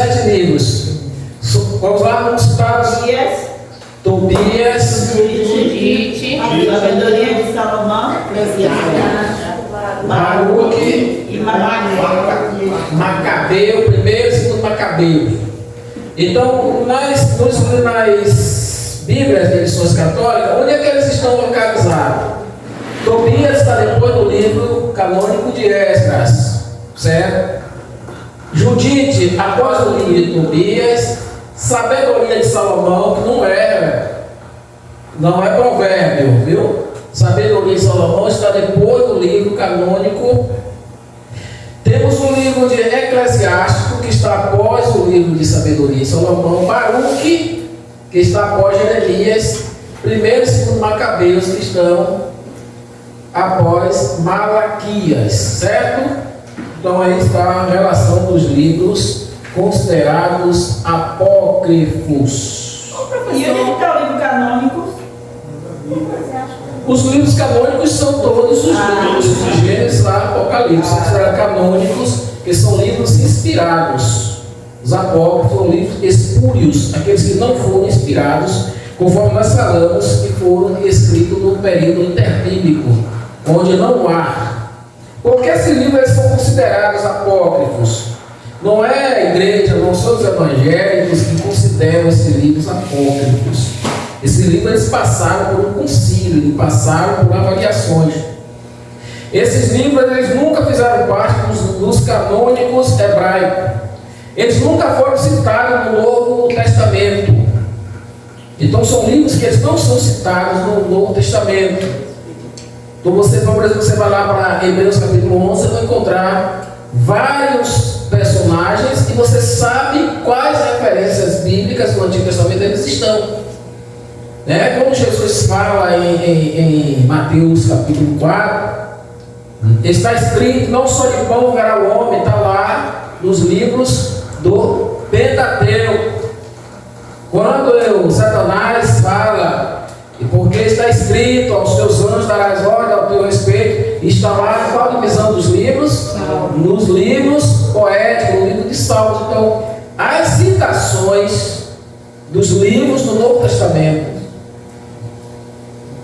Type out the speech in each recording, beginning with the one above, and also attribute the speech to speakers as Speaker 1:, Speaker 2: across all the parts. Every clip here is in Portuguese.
Speaker 1: 7 livros. Vamos lá, vamos citar Tobias,
Speaker 2: Judite, Sabedoria de Salomão,
Speaker 1: Baruque
Speaker 2: e
Speaker 1: Macabeu, primeiro e segundo Macabeu. Então, nas Bíblias de edições católicas, onde é que eles estão localizados? Tobias está depois do livro canônico de Esdras, certo? Judite, após o livro de Tobias. Sabedoria de Salomão, que não é provérbio, viu? Sabedoria de Salomão está depois do livro canônico. Temos o livro de Eclesiástico, que está após o livro de Sabedoria de Salomão. Baruque, que está após Jeremias. Primeiro e segundo Macabeus, que estão após Malaquias, certo? Então aí está a relação dos livros considerados apócrifos.
Speaker 2: E onde está o livro canônico?
Speaker 1: Os livros canônicos são todos os livros de Gênesis a Apocalipse, considerados canônicos, que são livros inspirados. Os apócrifos são livros espúrios, aqueles que não foram inspirados, conforme nós falamos, que foram escritos no período interbíblico, onde não há. Porque esses livros são considerados apócrifos? Não é a igreja, não são os evangélicos que consideram esses livros apócrifos. Esses livros eles passaram por um concílio, eles passaram por avaliações. Esses livros eles nunca fizeram parte dos canônicos hebraicos. Eles nunca foram citados no Novo Testamento. Então são livros que eles não são citados no Novo Testamento. Então você, por exemplo, você vai lá para Hebreus capítulo 11, você vai encontrar vários personagens e você sabe quais referências bíblicas do Antigo Testamento eles estão. Quando Jesus fala em Mateus capítulo 4, está escrito: não só de pão viverá o homem, está lá nos livros do Pentateuco. Quando Satanás fala, porque está escrito, aos teus anjos darás ordem ao teu respeito, está lá em qual divisão dos livros? Nos livros poéticos, no livro de Salmos. Então, as citações dos livros do Novo Testamento,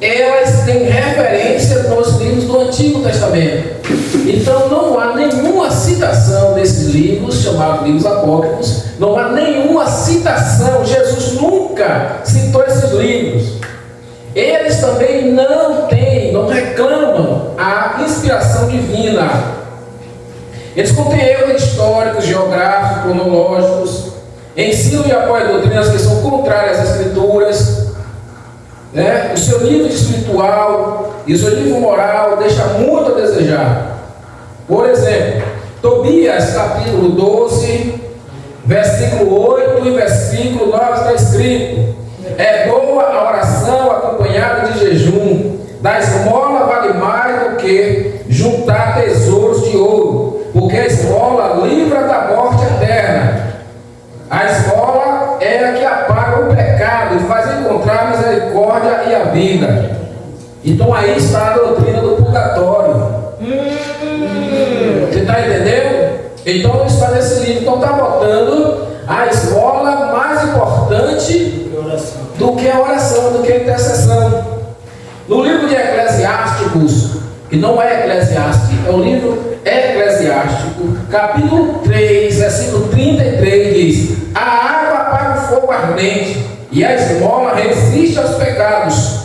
Speaker 1: elas têm referência nos livros do Antigo Testamento. Então não há nenhuma citação desses livros, chamados livros apócrifos, não há nenhuma citação, Jesus nunca citou esses livros. Eles também não reclamam a inspiração divina. Eles contêm erros históricos, geográficos, cronológicos, ensinam e apoiam doutrinas que são contrárias às Escrituras. O seu nível espiritual e o seu nível moral deixa muito a desejar. Por exemplo, Tobias capítulo 12, versículo 8 e versículo 9 está escrito: é boa a oração acompanhada de jejum, da esmola vale mais do que juntar tesouros de ouro, porque a esmola livra da morte eterna. A esmola é a que apaga o pecado e faz encontrar a misericórdia e a vida. Então aí está a doutrina do purgatório. Você está entendendo? Então está nesse livro. Então está botando a esmola mais importante do que a oração, do que a intercessão. No livro de Eclesiásticos, que não é Eclesiástico, é o livro Eclesiástico, capítulo 3, versículo 33 diz: a água apaga o fogo ardente e a esmola resiste aos pecados.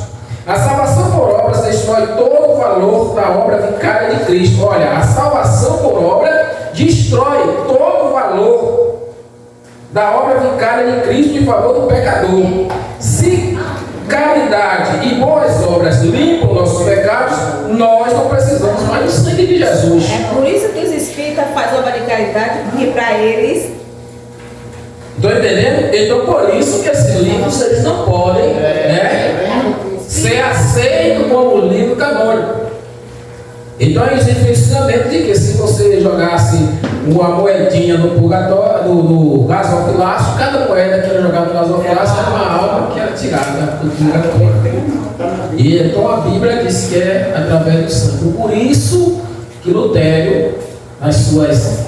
Speaker 1: A salvação por obras destrói todo o valor da obra vicária de Cristo. Olha, a salvação por obra destrói todo o valor da obra vicária de Cristo em favor do pecador. Se caridade e boas obras limpam nossos pecados, nós não precisamos mais do sangue de Jesus.
Speaker 2: É por isso que os espíritas fazem obra de caridade, porque para eles...
Speaker 1: Estão entendendo? Então por isso que esses livros eles não podem ser aceitos como livro canônico. Então existe o ensinamento de que se você jogasse uma moedinha no purgatório, no gasofilácio, cada moeda que era jogada no gasofilácio era uma alma que era tirada do purgatório. E então a Bíblia diz que é através do sangue. Por isso que Lutero, nas suas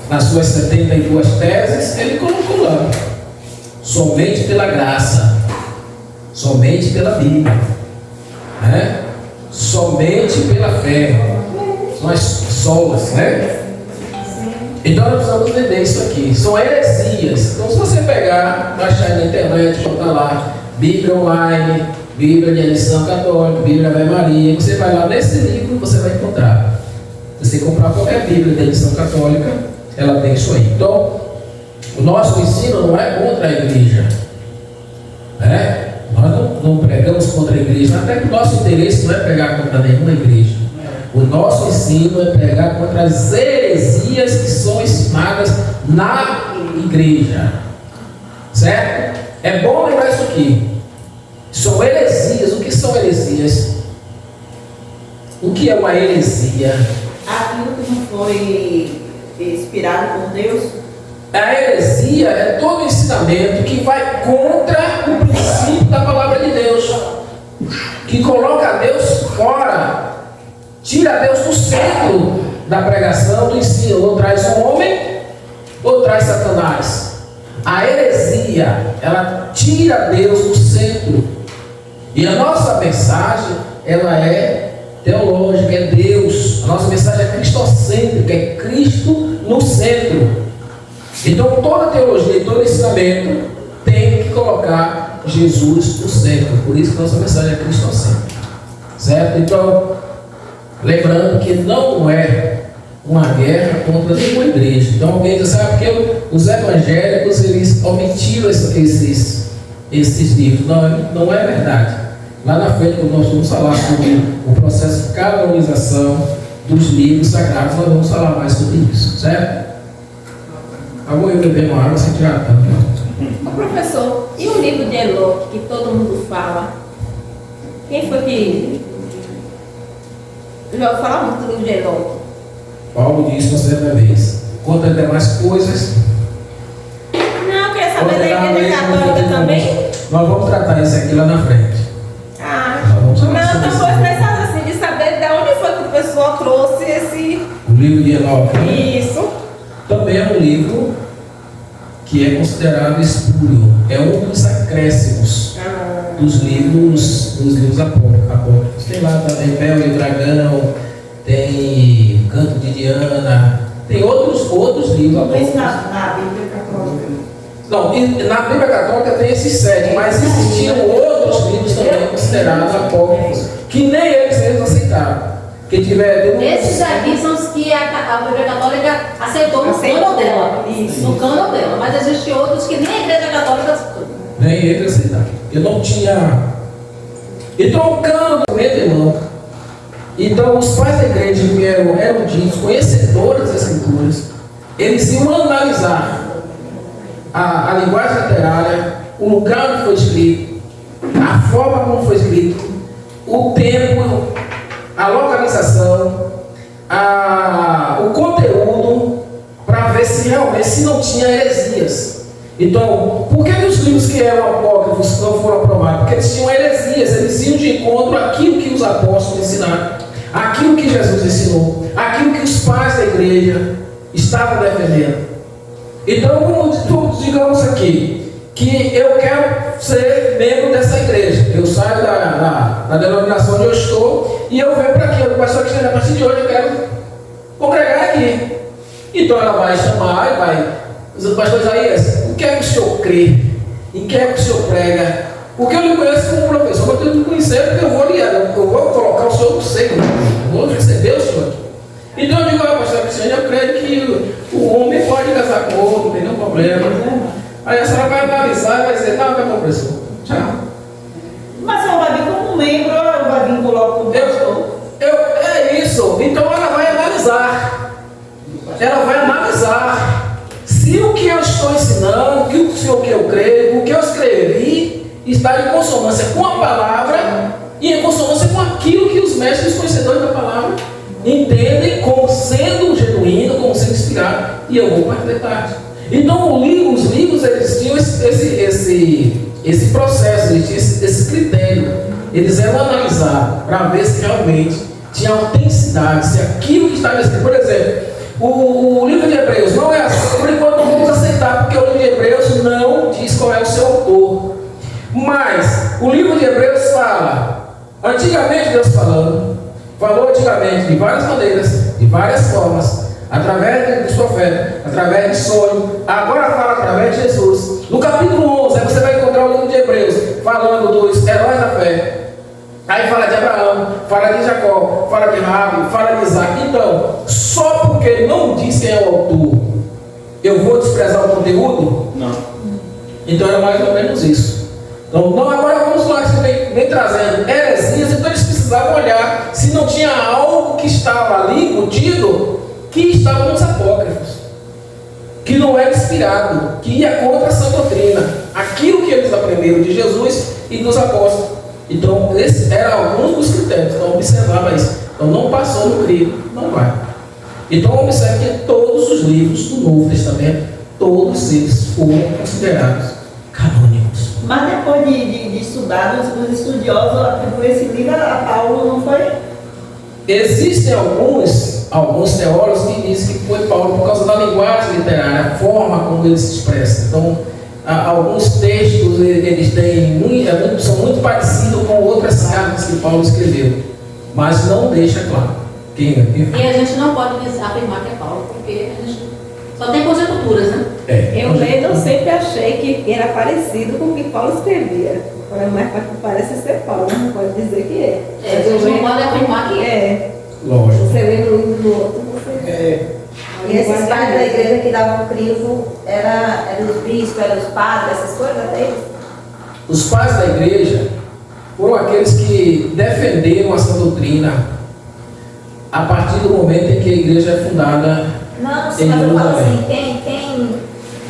Speaker 1: nas suas 72 teses, ele colocou lá: somente pela graça, somente pela Bíblia, né? Somente pela fé, são as solas, né? Então nós precisamos entender isso aqui. São heresias. Então, se você pegar, baixar na internet, botar lá Bíblia online, Bíblia de edição católica, Bíblia Ave Maria, você vai lá nesse livro, você vai encontrar. Se você comprar qualquer Bíblia de edição católica, ela tem isso aí. Então, o nosso ensino não é contra a igreja, né? Nós não pregamos contra a igreja, até que o nosso interesse não é pregar contra nenhuma igreja. O nosso ensino é pregar contra as heresias que são ensinadas na igreja, certo? É bom lembrar isso aqui. São heresias. O que são heresias? O que é uma heresia?
Speaker 2: Aquilo que não foi inspirado por Deus.
Speaker 1: A heresia é todo ensinamento que vai contra o princípio da palavra de Deus, que coloca Deus fora, tira Deus do centro da pregação, do ensino. Ou traz um homem, ou traz Satanás. A heresia, ela tira Deus do centro. E a nossa mensagem, ela é teológica, é Deus. A nossa mensagem é cristocêntrica, é Cristo no centro. Então toda teologia e todo ensinamento tem que colocar Jesus no centro. Por isso que a nossa mensagem é cristocêntrica, certo? Então, lembrando que não é uma guerra contra nenhuma igreja. Então alguém diz, sabe, porque os evangélicos, eles omitiram esses livros. Não é verdade. Lá na frente, quando nós vamos falar sobre o processo de canonização dos livros sagrados, nós vamos falar mais sobre isso, certo? Agora eu beber uma água sem tirar tanto.
Speaker 2: Professor, e o livro de Enoque, que todo mundo fala? Quem foi que... Eu já ouvi falar muito do livro de Enoque.
Speaker 1: Paulo disse uma certa vez: conta demais coisas.
Speaker 2: Não, eu queria saber da igreja católica também.
Speaker 1: Nós vamos tratar isso aqui lá na frente.
Speaker 2: Não, eu estou pensando assim, de saber de onde foi que o pessoal trouxe esse...
Speaker 1: O livro de Enoque, né?
Speaker 2: Isso.
Speaker 1: Também é um livro que é considerado espúrio. É um dos acréscimos dos livros apócrifos. Tem lá também Mel e o Dragão, tem o Canto de Diana, tem outros livros apócrifos.
Speaker 2: Na Bíblia Católica.
Speaker 1: Não, na Bíblia Católica tem esses 7, mas existiam outros livros também considerados apócrifos, que nem eles aceitaram. Que tiver
Speaker 3: esses aqui são os que a Bíblia Católica aceitou no cânon dela.
Speaker 2: Isso.
Speaker 3: No cânon dela. Mas existem outros que nem a Igreja Católica aceitou.
Speaker 1: Nem eles aceitaram. Eu não tinha. Então o cânon do meu irmão. Então os pais da igreja que eram eruditos, conhecedores das escrituras, eles iam analisar a linguagem literária, o lugar onde foi escrito, a forma como foi escrito, o tempo, a localização, o conteúdo, para ver se realmente não tinha heresias. Então, por que os livros que eram apócrifos não foram aprovados? Porque eles tinham heresias, eles iam de encontro àquilo que os apóstolos ensinaram, aquilo que Jesus ensinou, aquilo que os pais da igreja estavam defendendo. Então, digamos aqui, que eu quero ser membro dessa igreja. Eu saio da denominação onde eu estou e eu venho para aqui. O pastor que a partir de hoje eu quero congregar aqui. Então ela vai chamar e vai. O pastor Isaías, o que é que o senhor crê? Em que é que o senhor prega? Porque eu lhe conheço como professor, mas eu tenho que conhecer porque eu vou colocar o senhor no seio. Eu vou receber o senhor aqui. Então eu digo, pastor Cristiano, eu creio que o homem pode casar com o outro, não tem nenhum problema. Aí a senhora vai analisar e vai dizer, tá bom, professor. Tchau.
Speaker 2: Mas ela vai vir como membro ou ela vai vincular com o pastor?
Speaker 1: É isso. Então ela vai analisar. Ela vai analisar se o que eu estou ensinando, o que eu creio, o que eu escrevi, está em consonância com a palavra e em consonância com aquilo que os mestres conhecedores da palavra entendem como sendo genuíno, como sendo inspirado. E eu vou completar. Então os livros eles tinham esse processo, eles tinham esse critério. Eles eram analisados para ver se realmente tinha autenticidade, se aquilo que estava escrito. Por exemplo, O livro de Hebreus não é assim, por enquanto não vamos aceitar, porque o livro de Hebreus não diz qual é o seu autor. Mas o livro de Hebreus fala, antigamente Deus falou antigamente de várias maneiras, de várias formas, através dos profetas, através de sonho, agora fala através de Jesus. No capítulo 11, aí você vai encontrar o livro de Hebreus, falando dos heróis da fé. Aí fala de Abraão, fala de Jacó, fala de Rabi, fala de Isaac. Então, só porque não diz quem é o autor, eu vou desprezar o conteúdo?
Speaker 4: Não.
Speaker 1: Então é mais ou menos isso. Então, não, agora vamos lá, você vem trazendo heresias, então eles precisavam olhar se não tinha algo que estava ali embutido, que estava nos apócrifos, que não era inspirado, que ia contra essa doutrina, aquilo que eles aprenderam de Jesus e dos apóstolos. Então, esses eram alguns dos critérios. Então, observava isso. Então, não passou no crivo, não vai. Então, observe que todos os livros do Novo Testamento, todos eles foram considerados canônicos.
Speaker 5: Mas depois de estudar, os estudiosos atribuem esse livro a Paulo, não foi?
Speaker 1: Existem alguns teólogos que dizem que foi Paulo por causa da linguagem literária, a forma como ele se expressa. Então, alguns textos eles têm são muito parecidos com outras cartas que Paulo escreveu, mas não deixa claro.
Speaker 3: E a gente não pode afirmar que é Paulo, porque a gente só tem conjecturas, né?
Speaker 2: Eu lendo, eu sempre achei que era parecido com o que Paulo escrevia. Mas parece ser Paulo, não pode dizer que é.
Speaker 3: A gente não pode afirmar que é.
Speaker 2: É.
Speaker 1: Lógico.
Speaker 2: Você lê no livro do outro, você
Speaker 6: E esses pais da igreja que davam o crivo eram os bispos, eram os padres, essas coisas deles?
Speaker 1: Os pais da igreja foram aqueles que defenderam essa doutrina a partir do momento em que a igreja é fundada.
Speaker 6: Não, sim, mas eu falo assim, quem,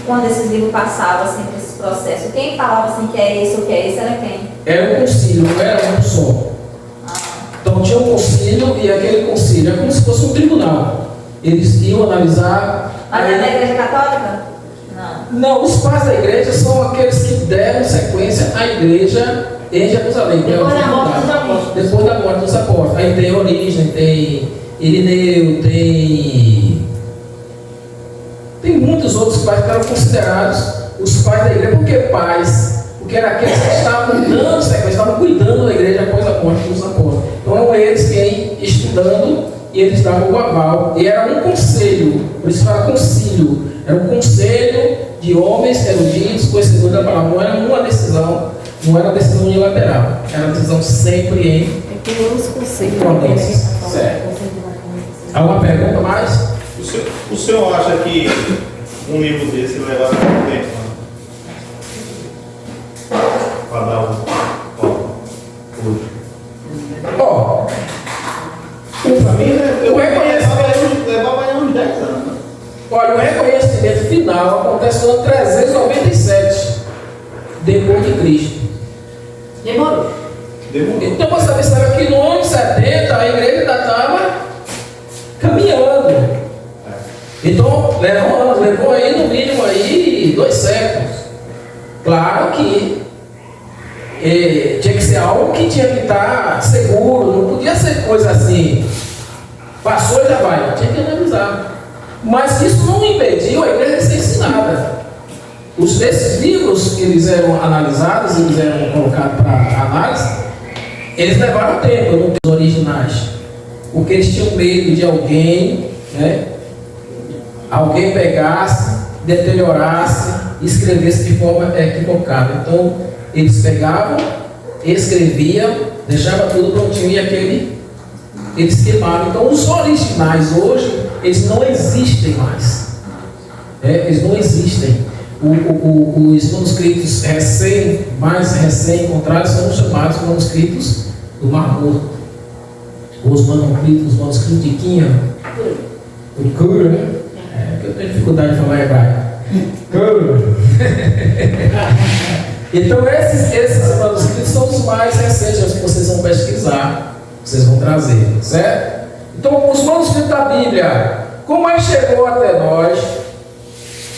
Speaker 6: quando esses livros passavam assim, por esses processos, quem falava assim que é esse ou que é esse, era quem?
Speaker 1: Era um concílio, não era um só. Então tinha um concílio e aquele concílio é como se fosse um tribunal. Eles iam analisar.
Speaker 6: Mas é da igreja católica? Não.
Speaker 1: Não, os pais da igreja são aqueles que deram sequência à igreja em Jerusalém.
Speaker 6: Depois da morte dos apóstolos.
Speaker 1: Depois da morte dos apóstolos. Aí tem Origem, tem Irineu, tem muitos outros pais que eram considerados os pais da igreja. Por que pais? Porque eram aqueles que estavam dando sequência, estavam cuidando da igreja após a morte dos apóstolos. Então eram eles que iam estudando e eles davam o aval. E era um conselho, por isso fala concílio. Era um conselho de homens eruditos, conhecedores da palavra. Não era uma decisão, não era uma decisão unilateral. Era uma decisão sempre em
Speaker 2: é que os conselhos.
Speaker 1: pronúncias. Certo. Alguma pergunta mais?
Speaker 4: O senhor acha que um livro desse leva quanto tempo? Para dar hoje?
Speaker 1: Ó,
Speaker 4: Para mim, eu
Speaker 1: o reconhecimento.
Speaker 4: levava uns 10 anos.
Speaker 1: Olha, o reconhecimento final acontece no ano 397 depois de Cristo.
Speaker 3: Demorou.
Speaker 1: Então você sabe que no ano 70 a igreja ainda estava caminhando. Então levou aí no mínimo aí 2 séculos. Claro que tinha que ser algo que tinha que estar seguro, não podia ser coisa assim, passou e já vai, tinha que analisar. Mas isso não impediu a igreja de ser ensinada. Esses livros que eles eram analisados, eles eram colocados para análise, eles levaram tempo, não os originais, porque eles tinham medo de alguém, alguém pegasse, deteriorasse, escrevesse de forma equivocada. Então eles pegavam, escreviam, deixavam tudo prontinho e eles queimaram. Então os originais hoje, eles não existem mais. Eles não existem. Os manuscritos mais recém encontrados são chamados manuscritos do Mar Morto. Os manuscritos de Quinha, o Cura, né? Eu tenho dificuldade de falar hebraico. Então esses manuscritos são os mais recentes, os que vocês vão pesquisar, vocês vão trazer, certo? Então os manuscritos da Bíblia, como é que chegou até nós?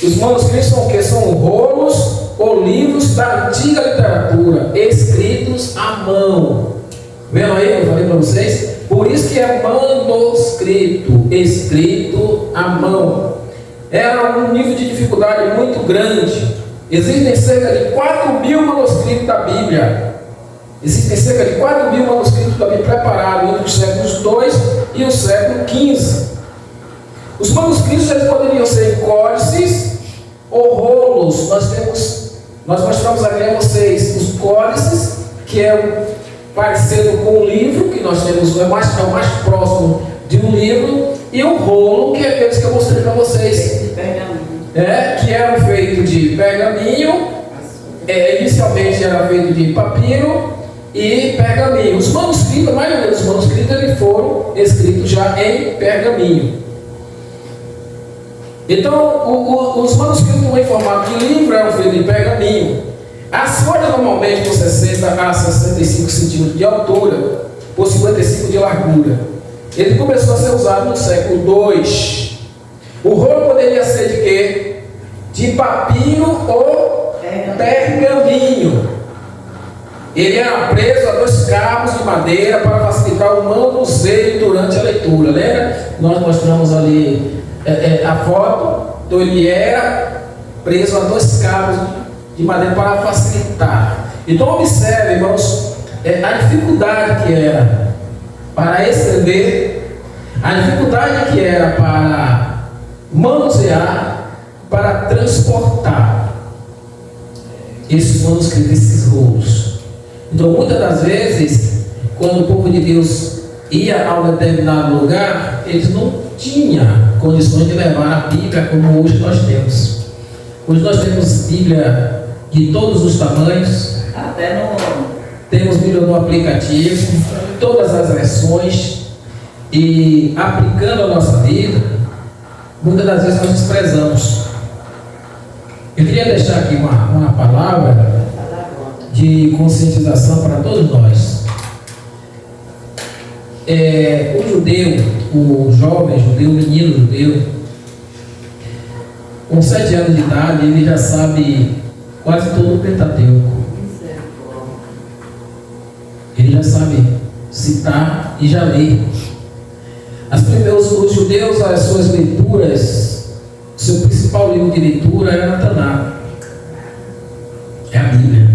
Speaker 1: Os manuscritos são o que? São rolos ou livros da antiga literatura, escritos à mão. Vendo aí, eu falei para vocês? Por isso que é manuscrito. escrito à mão. Era um nível de dificuldade muito grande. Existem cerca de 4.000 manuscritos da Bíblia. Existem cerca de 4.000 manuscritos da Bíblia preparados entre os séculos 2 e o século 15. Os manuscritos eles poderiam ser em códices ou rolos. Nós mostramos aqui a vocês os códices, que é parecido com o livro, que nós temos, é o mais próximo de um livro, e o rolo, que é aqueles que eu mostrei para vocês. Que eram feitos de pergaminho, inicialmente era feito de papiro e pergaminho. Os manuscritos, a maioria dos manuscritos eles foram escritos já em pergaminho. Então, os manuscritos em formato de livro eram feitos de pergaminho. As folhas normalmente com 60 a 65 centímetros de altura, por 55 de largura. Ele começou a ser usado no século II. O rolo poderia ser de quê? De papiro ou pergaminho. Ele era preso a 2 cabos de madeira para facilitar o manuseio durante a leitura. Lembra? Nós mostramos ali a foto. Então ele era preso a 2 cabos de madeira para facilitar. Então observe, irmãos, a dificuldade que era para escrever, a dificuldade que era para manusear, para transportar esses manuscritos, esses rolos. Então muitas das vezes, quando o povo de Deus ia a um determinado lugar, eles não tinham condições de levar a Bíblia como hoje nós temos. Hoje nós temos Bíblia de todos os tamanhos, temos Bíblia no aplicativo, todas as versões, e aplicando a nossa vida, muitas das vezes nós desprezamos. Eu queria deixar aqui uma palavra de conscientização para todos nós. O judeu, o jovem judeu, o menino judeu, com 7 anos de idade, ele já sabe quase todo o Pentateuco. Ele já sabe citar e já lê. Os judeus, as suas leituras, seu principal livro de leitura era a Taná, é a Bíblia.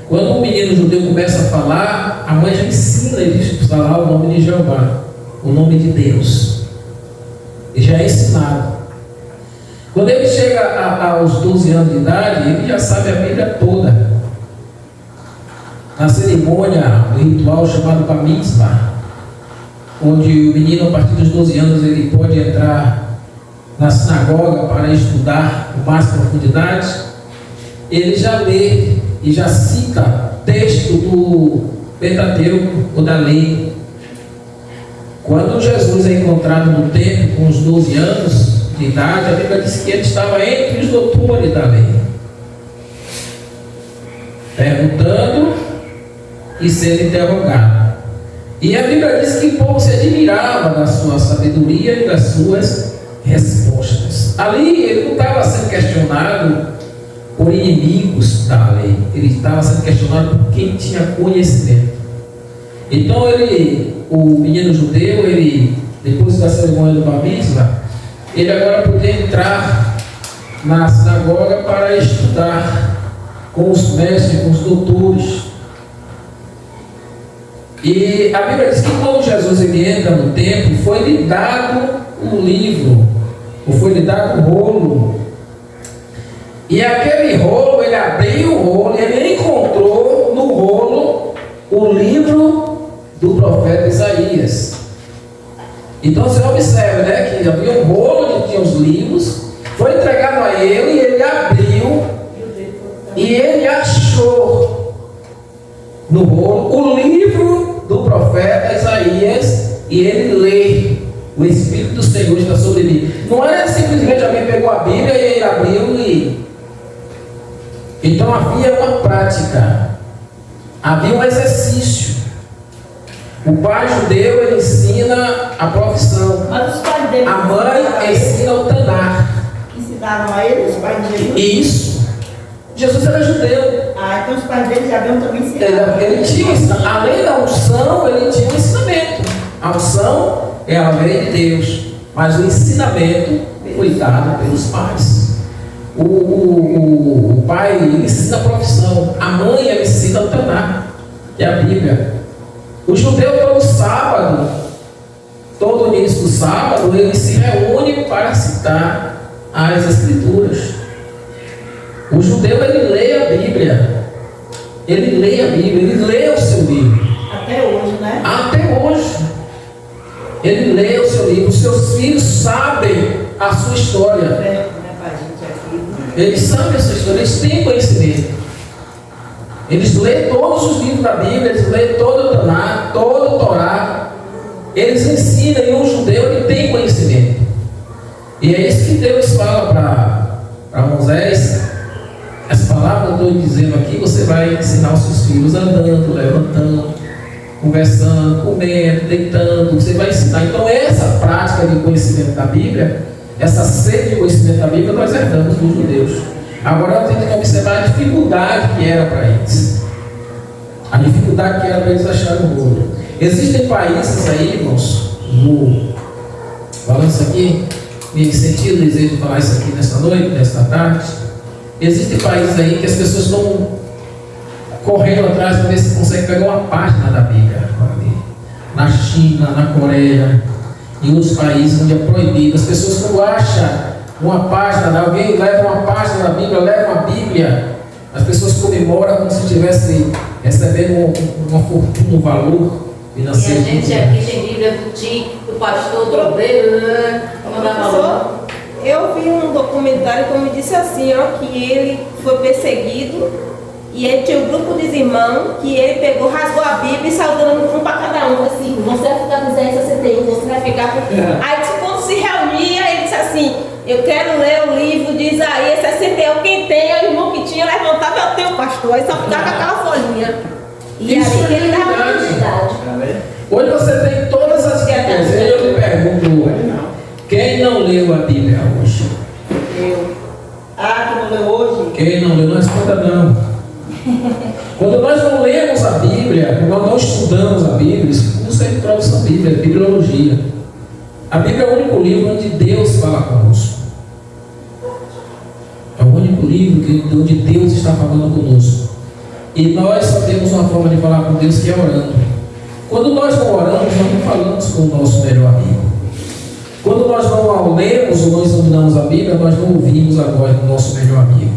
Speaker 1: Quando um menino judeu começa a falar, a mãe já ensina ele a falar o nome de Jeová, o nome de Deus. Ele já é ensinado. Quando ele chega aos 12 anos de idade, ele já sabe a Bíblia toda. Na cerimônia, do ritual chamado Bar Mitzvah, onde o menino, a partir dos 12 anos, ele pode entrar na sinagoga para estudar com mais profundidade, ele já lê e já cita texto do Pentateuco ou da lei. Quando Jesus é encontrado no templo com os 12 anos de idade, a Bíblia diz que ele estava entre os doutores da lei, perguntando e sendo interrogado. E a Bíblia diz que o povo se admirava da sua sabedoria e das suas respostas. Ali ele não estava sendo questionado por inimigos da lei, ele estava sendo questionado por quem tinha conhecimento. Então o menino judeu, depois da cerimônia do Bar Mitzvah, ele agora podia entrar na sinagoga para estudar com os mestres, com os doutores. E a Bíblia diz que quando Jesus entra no templo, foi-lhe dado um livro, ou foi-lhe dado um rolo. E aquele rolo, ele abriu o rolo e ele encontrou no rolo o livro do profeta Isaías. Então você observa, que havia um rolo que tinha os livros, foi entregado a ele e ele abriu e ele achou no rolo o livro do profeta Isaías e ele lê: o Espírito do Senhor está sobre mim. Não era simplesmente alguém pegou a Bíblia e ele abriu e... Então havia uma prática, havia um exercício. O pai judeu, ele ensina a profissão.
Speaker 5: Mas os pais dele,
Speaker 1: a mãe ensina o Taná.
Speaker 5: ensinaram a ele, os pais de Jesus?
Speaker 1: Isso. Jesus era judeu.
Speaker 5: Então os pais dele já haviam também ensinado.
Speaker 1: Ele tinha, além da unção, ele tinha um ensinamento. A unção é a lei de Deus, mas o ensinamento foi dado pelos pais. O pai ele ensina a profissão, a mãe ela ensina o Taná, que é a Bíblia. O judeu todo sábado, todo início do sábado, ele se reúne para citar as Escrituras. O judeu ele lê a Bíblia, ele lê o seu livro.
Speaker 5: Até hoje, né?
Speaker 1: Até hoje, ele lê o seu livro. Os seus filhos sabem a sua história.
Speaker 5: Né, pra gente aqui.
Speaker 1: Eles sabem a sua história, eles têm conhecimento. Eles lêem todos os livros da Bíblia, eles lêem todo o Taná, todo o Torá. Eles ensinam, e o judeu ele tem conhecimento. E é isso que Deus fala para Moisés. As palavras que eu estou dizendo aqui, você vai ensinar os seus filhos andando, levantando, conversando, comendo, deitando. Você vai ensinar. Então essa prática de conhecimento da Bíblia, essa sede de conhecimento da Bíblia, nós herdamos dos judeus. Agora nós temos que observar a dificuldade que era para eles. A dificuldade que era para eles acharem o ouro. Existem países aí, irmãos, falando isso aqui, me senti o desejo de falar isso aqui nesta noite, nesta tarde. Existem países aí que as pessoas estão correndo atrás para ver se conseguem pegar uma página da Bíblia. Na China, na Coreia, em outros países onde é proibido. As pessoas quando acham uma página, alguém leva uma página da Bíblia, leva uma Bíblia, as pessoas comemoram como se estivesse recebendo uma fortuna, um valor
Speaker 3: E a
Speaker 1: financeiro.
Speaker 3: gente aqui tem Bíblia do Tico, do pastor, do obreiro, não dá valor.
Speaker 2: Eu vi um documentário que me disse assim, ó, que ele foi perseguido e ele tinha um grupo de irmãos que ele pegou, rasgou a Bíblia e saiu dando um para cada um, assim, você vai ficar com 261, você vai ficar com... Aí quando se reunia, ele disse assim, eu quero ler o livro de Isaías 61, quem tem, o irmão que tinha, levantava, eu tenho pastor, aí só ficava com aquela folhinha. E
Speaker 1: Isso
Speaker 2: aí
Speaker 1: é
Speaker 2: ele dava
Speaker 1: verdade.
Speaker 2: quantidade.
Speaker 1: Hoje você tem todas as questões. Eu lhe pergunto, quem não leu a Bíblia hoje?
Speaker 5: Eu. Ah, que não leu hoje?
Speaker 1: Quem não leu, não responda não. Quando nós não lemos a Bíblia, quando nós não estudamos a Bíblia, isso não é introdução à Bíblia, é bibliologia. A Bíblia é o único livro onde Deus fala conosco. É o único livro onde Deus está falando conosco. E nós só temos uma forma de falar com Deus que é orando. Quando nós não oramos, nós não falamos com o nosso melhor amigo. Quando nós não lemos ou nós não estudamos a Bíblia, nós não ouvimos a voz do nosso melhor amigo.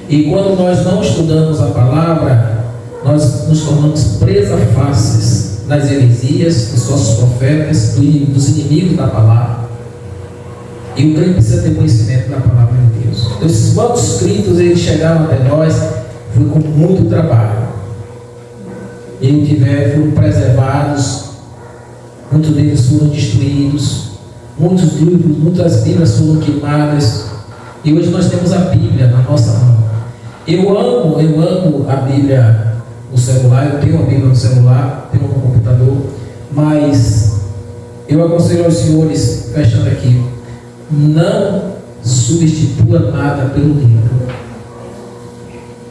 Speaker 1: E quando nós não estudamos a palavra, nós nos tornamos presa fáceis das heresias, dos nossos profetas, dos inimigos da palavra. E o crente precisa ter conhecimento da palavra de Deus. Então, esses manuscritos, eles chegaram até nós, foi com muito trabalho. Eles foram preservados, muitos deles foram destruídos, muitos livros, muitas Bíblias foram queimadas. E hoje nós temos a Bíblia na nossa mão. Eu amo a Bíblia no celular, eu tenho a Bíblia no celular, tenho no computador, mas eu aconselho aos senhores, fechando aqui, não substitua nada pelo livro.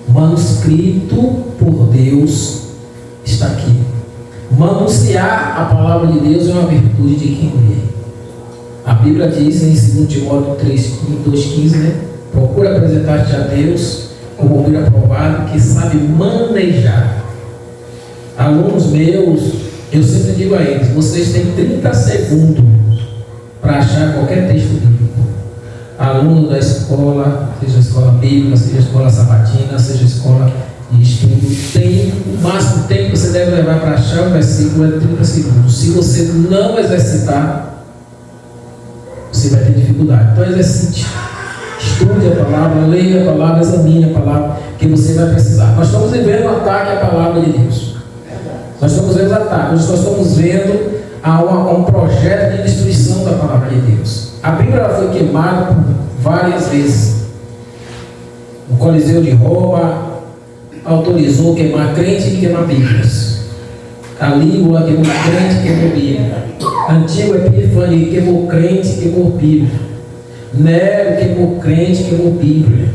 Speaker 1: Manuscrito por Deus está aqui. Manusear a palavra de Deus é uma virtude de quem lê. A Bíblia diz em 2 Timóteo 2,15, né? Procura apresentar-te a Deus como ovelha aprovado, que sabe manejar. Alunos meus, eu sempre digo a eles, vocês têm 30 segundos para achar qualquer texto bíblico. Aluno da escola, seja escola bíblica, seja escola sabatina, seja escola de estudo, tem o máximo tempo que você deve levar para achar o versículo é 30 segundos. Se você não exercitar, você vai ter dificuldade. Então exercite. Estude a palavra, leia a palavra, examine a palavra, que você vai precisar. Nós estamos vivendo um ataque à palavra de Deus. Nós estamos vendo ataques, nós estamos vendo a um projeto de destruição da palavra de Deus. A Bíblia foi queimada por várias vezes. O Coliseu de Roma autorizou queimar crente e queimar Bíblias. Calígula queimou crente e queimou Bíblia. Antigo Epifânio queimou crente e queimou Bíblia. Nero queimou crente e queimou Bíblia.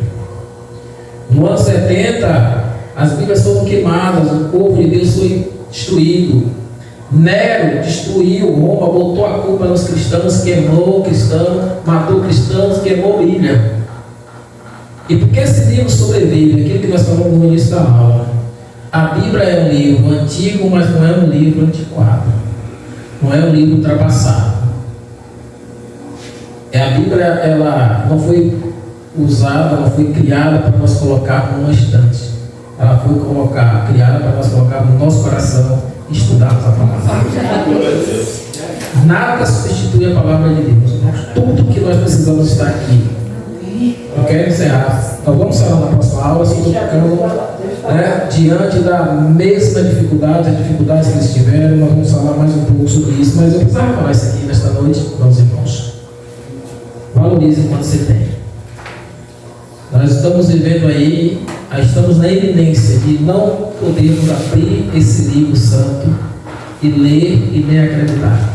Speaker 1: No ano 70, as Bíblias foram queimadas, o povo de Deus foi destruído. Nero destruiu Roma, botou a culpa nos cristãos, queimou cristão, matou cristãos, queimou a Bíblia. E por que esse livro sobrevive? Aquilo que nós falamos no início da aula. A Bíblia é um livro antigo, mas não é um livro antiquado. Não é um livro ultrapassado. A Bíblia, ela não foi usada, ela foi criada para nós colocar numa estante. Ela foi criada para nós colocar no nosso coração e estudarmos a palavra. Nada substitui a palavra de Deus. Tudo que nós precisamos está aqui. Eu quero encerrar. Nós vamos falar na próxima aula sobre diante da mesma dificuldade, as dificuldades que eles tiveram. Nós vamos falar mais um pouco sobre isso. Mas eu precisava falar isso aqui nesta noite para os irmãos. Valorize quando você tem. Nós estamos vivendo aí, estamos na eminência de não podermos abrir esse livro santo e ler e nem acreditar.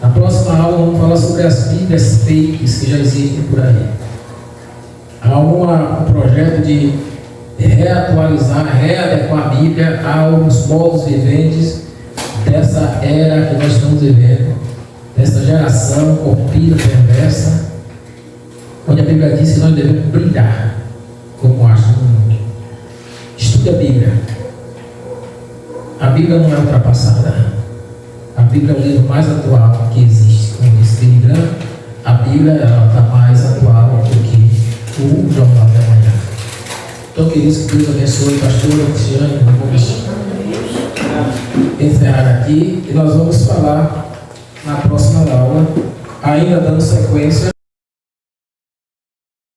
Speaker 1: Na próxima aula vamos falar sobre as Bíblias fakes que já existem por aí. Há um projeto de reatualizar, readequar a Bíblia aos modos viventes dessa era que nós estamos vivendo, dessa geração corrompida, perversa, onde a Bíblia diz que nós devemos brilhar como astros no mundo. Estude a Bíblia. A Bíblia não é ultrapassada. A Bíblia é o livro mais atual que existe. Como disse Billy Graham, a Bíblia está mais atual do que o Jornal da Manhã. Então, queridos, que Deus abençoe, pastora Cristiane. Vamos encerrar aqui e nós vamos falar na próxima aula, ainda dando sequência